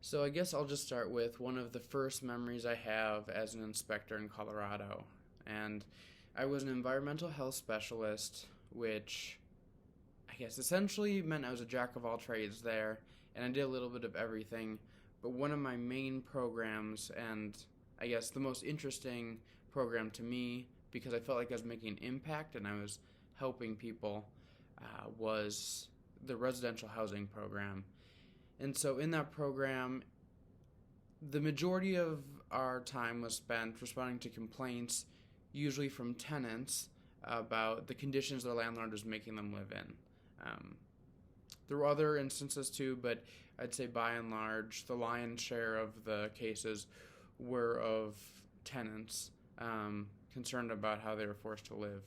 So I guess I'll just start with one of the first memories I have as an inspector in Colorado. And I was an environmental health specialist, which I guess essentially meant I was a jack of all trades there, and I did a little bit of everything. But one of my main programs, and I guess the most interesting program to me, because I felt like I was making an impact and I was helping people, was the residential housing program. And so in that program, the majority of our time was spent responding to complaints, usually from tenants, about the conditions their landlord was making them live in. Um, there were other instances too, but I'd say by and large, the lion's share of the cases were of tenants concerned about how they were forced to live.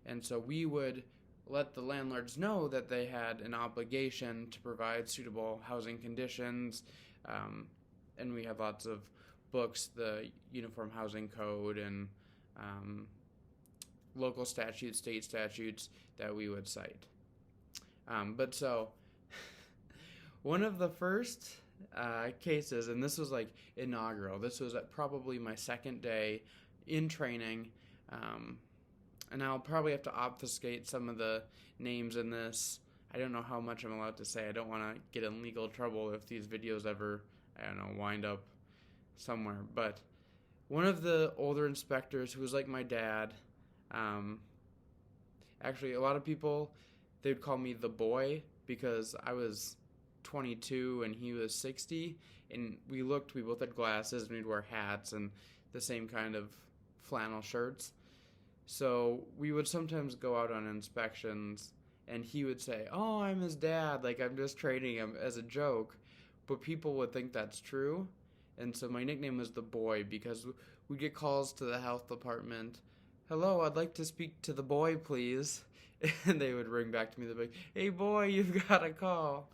And so we would let the landlords know that they had an obligation to provide suitable housing conditions. And we had lots of books, the Uniform Housing Code, and local statutes, state statutes that we would cite. But so, one of the first cases, and this was like inaugural, this was at probably my second day in training. And I'll probably have to obfuscate some of the names in this. I don't know how much I'm allowed to say. I don't want to get in legal trouble if these videos ever, wind up somewhere. But one of the older inspectors who was like my dad, actually, a lot of people, they would call me the boy because I was 22 and he was 60. And we both had glasses and we'd wear hats and the same kind of flannel shirts. So we would sometimes go out on inspections and he would say, "Oh, I'm his dad, like I'm just training him," as a joke. But people would think that's true. And so my nickname was the boy because we'd get calls to the health department. "Hello, I'd like to speak to the boy, please." And they would ring back to me. They'd be like, "Hey, boy, you've got a call."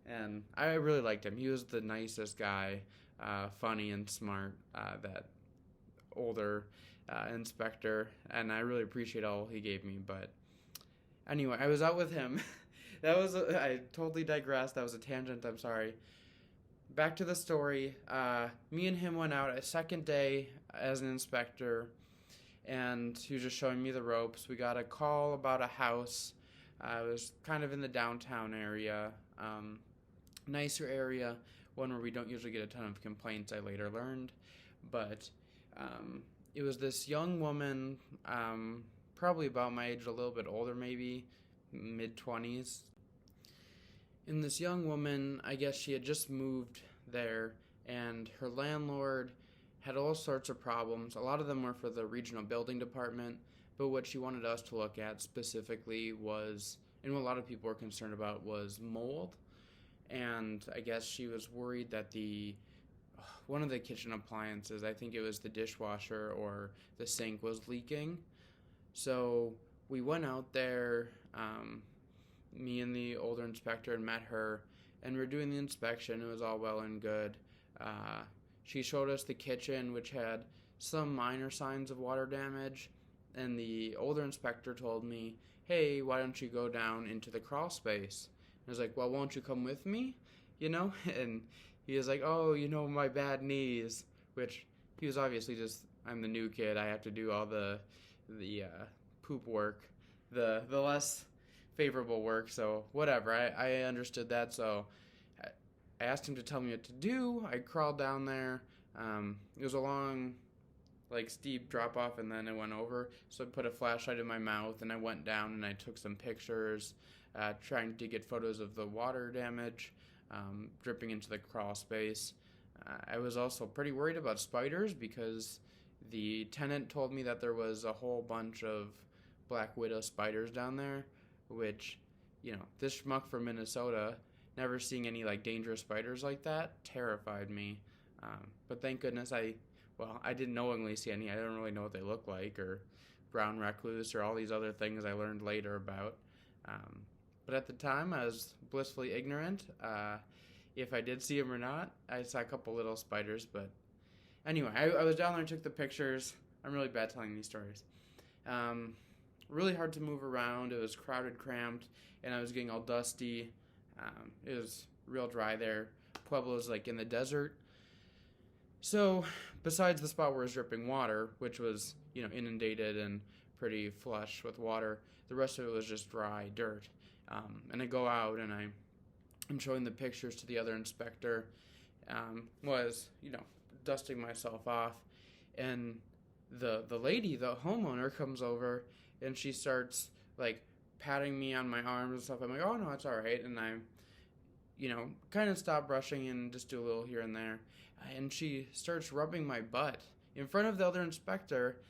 And I really liked him. He was the nicest guy, funny and smart, that older inspector, and I really appreciate all he gave me. But anyway, I was out with him. I totally digressed. That was a tangent. I'm sorry. Back to the story. Me and him went out a second day as an inspector, and he was just showing me the ropes. We got a call about a house. It was kind of in the downtown area, nicer area, one where we don't usually get a ton of complaints, I later learned. But it was this young woman, probably about my age, a little bit older maybe, mid-20s. And this young woman, I guess she had just moved there, and her landlord had all sorts of problems. A lot of them were for the regional building department, but what she wanted us to look at specifically was, and what a lot of people were concerned about, was mold. And I guess she was worried that one of the kitchen appliances, I think it was the dishwasher or the sink, was leaking. So we went out there, me and the older inspector, and met her, and we were doing the inspection. It was all well and good. She showed us the kitchen, which had some minor signs of water damage, and the older inspector told me, "Hey, why don't you go down into the crawl space?" And I was like, "Well, won't you come with me?" And he was like, "Oh, my bad knees," which he was obviously just, I'm the new kid. I have to do all the poop work, the less favorable work. So whatever, I understood that. So I asked him to tell me what to do. I crawled down there. It was a long, steep drop off, and then it went over. So I put a flashlight in my mouth, and I went down and I took some pictures, trying to get photos of the water damage dripping into the crawl space. I was also pretty worried about spiders because the tenant told me that there was a whole bunch of black widow spiders down there, which, this schmuck from Minnesota, never seeing any dangerous spiders like that, terrified me. But thank goodness I didn't knowingly see any. I don't really know what they look like, or brown recluse, or all these other things I learned later about. But at the time, I was blissfully ignorant if I did see them or not. I saw a couple little spiders, but anyway, I was down there and took the pictures. I'm really bad telling these stories. Really hard to move around. It was crowded, cramped, and I was getting all dusty. It was real dry there. Pueblo's like in the desert. So besides the spot where it was dripping water, which was, inundated and pretty flush with water, the rest of it was just dry dirt. And I go out and I'm showing the pictures to the other inspector, was, dusting myself off. And the lady, the homeowner, comes over and she starts like patting me on my arms and stuff. I'm like, oh no, it's all right. And I, kind of stop brushing and just do a little here and there. And she starts rubbing my butt in front of the other inspector.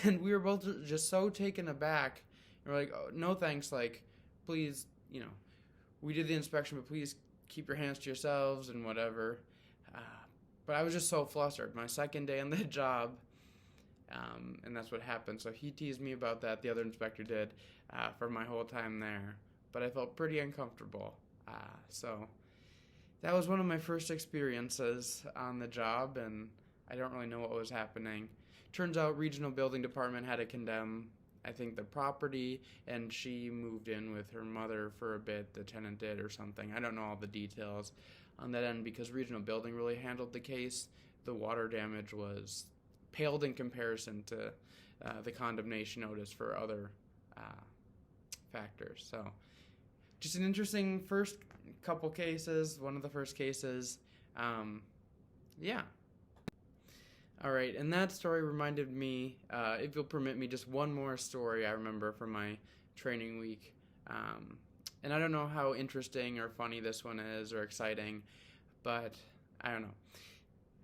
And we were both just so taken aback. And we're like, oh, no thanks. Like, please, we did the inspection, but please keep your hands to yourselves and whatever. But I was just so flustered. My second day on the job. And that's what happened. So he teased me about that. The other inspector did for my whole time there. But I felt pretty uncomfortable. So that was one of my first experiences on the job, and I don't really know what was happening. Turns out Regional Building Department had to condemn, I think, the property, and she moved in with her mother for a bit. The tenant did or something. I don't know all the details on that end because Regional Building really handled the case. The water damage was paled in comparison to the condemnation notice for other factors. So just an interesting first couple cases, one of the first cases. Yeah. All right, and that story reminded me, if you'll permit me, just one more story I remember from my training week. And I don't know how interesting or funny this one is or exciting, but I don't know.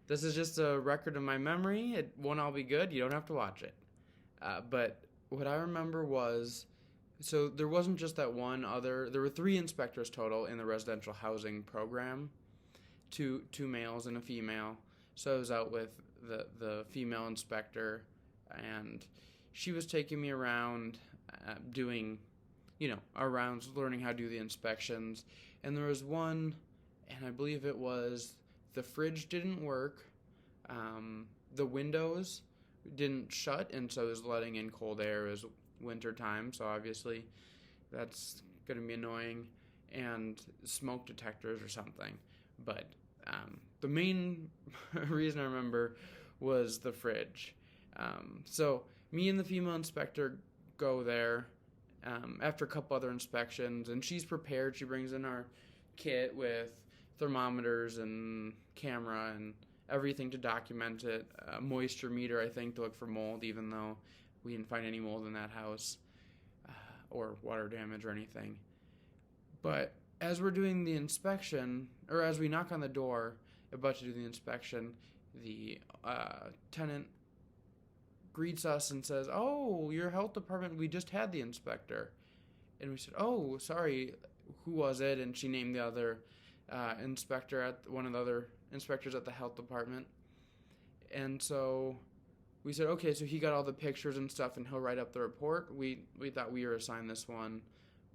This is just a record of my memory. It won't all be good. You don't have to watch it. But what I remember was, so there wasn't just that one other, there were 3 inspectors total in the residential housing program, two males and a female. So I was out with the female inspector, and she was taking me around doing, our rounds, learning how to do the inspections. And there was one, and I believe it was the fridge didn't work, the windows didn't shut, and so it was letting in cold air. It was winter time, so obviously that's going to be annoying, and smoke detectors or something. But the main reason I remember was the fridge. So me and the female inspector go there after a couple other inspections, and she's prepared. She brings in our kit with thermometers and camera and everything to document it. A moisture meter, I think, to look for mold, even though we didn't find any mold in that house or water damage or anything. But as we're doing the inspection, or as we knock on the door, about to do the inspection, the tenant greets us and says, "Oh, your health department, we just had the inspector." And we said, "Oh, sorry, who was it?" And she named the other inspector at one of the other inspectors at the health department. And so we said, okay, so he got all the pictures and stuff and he'll write up the report. We thought we were assigned this one,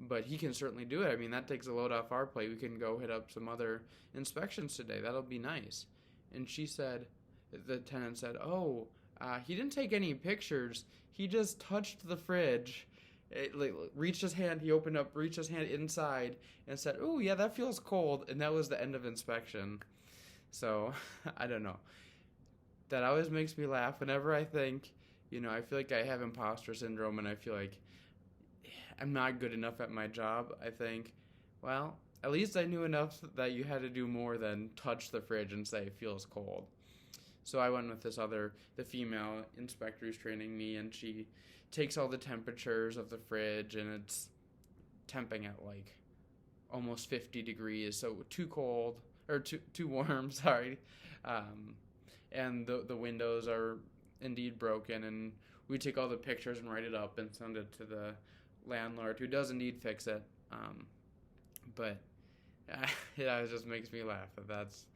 but he can certainly do it. I mean, that takes a load off our plate. We can go hit up some other inspections today. That'll be nice. And she said, the tenant said, "Oh, he didn't take any pictures. He just touched the fridge. Reached his hand, he opened up, reached his hand inside, and said, 'Oh, yeah, that feels cold.'" And that was the end of inspection. So, I don't know. That always makes me laugh whenever I think, I feel like I have imposter syndrome and I feel like I'm not good enough at my job. I think, well, at least I knew enough that you had to do more than touch the fridge and say it feels cold. So I went with the female inspector who's training me, and she takes all the temperatures of the fridge, and it's temping at like almost 50 degrees, so too cold, or too warm, sorry. And the windows are indeed broken, and we take all the pictures and write it up and send it to the landlord, who does indeed fix it. But it just makes me laugh that that's,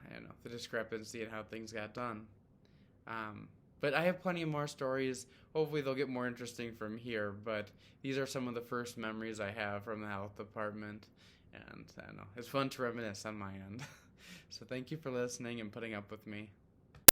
I don't know, the discrepancy in how things got done. But I have plenty of more stories. Hopefully they'll get more interesting from here, but these are some of the first memories I have from the health department, and I don't know, it's fun to reminisce on my end. So thank you for listening and putting up with me.